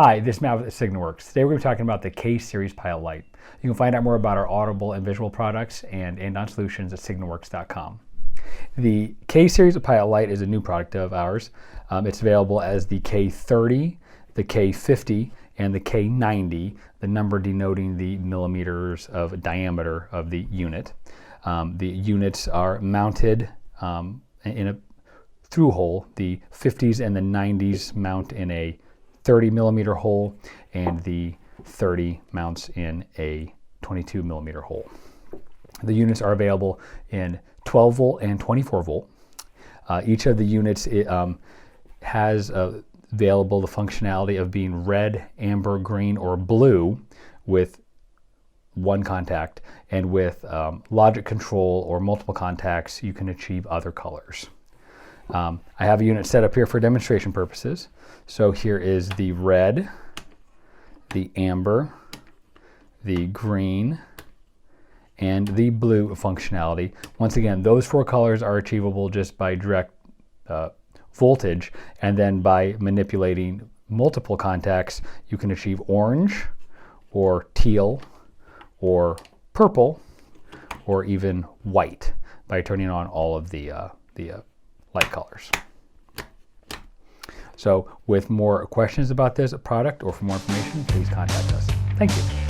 Hi, this is Matt with Signaworks. Today we're going to be talking about the K-Series pilot light. You can find out more about our audible and visual products and on solutions at signaworks.com. The K-Series pilot light is a new product of ours. It's available as the K30, the K50, and the K90, the number denoting the millimeters of diameter of the unit. The units are mounted in a through hole. The 50s and the 90s mount in a 30 millimeter hole, and the 30 mounts in a 22 millimeter hole. The units are available in 12 volt and 24 volt. Each of the units has available the functionality of being red, amber, green, or blue with one contact, and with logic control or multiple contacts you can achieve other colors. I have a unit set up here for demonstration purposes. So here is the red, the amber, the green, and the blue functionality. Once again, those four colors are achievable just by direct voltage, and then by manipulating multiple contacts you can achieve orange or teal or purple or even white by turning on all of the light colors. So with more questions about this product or for more information, please contact us. Thank you.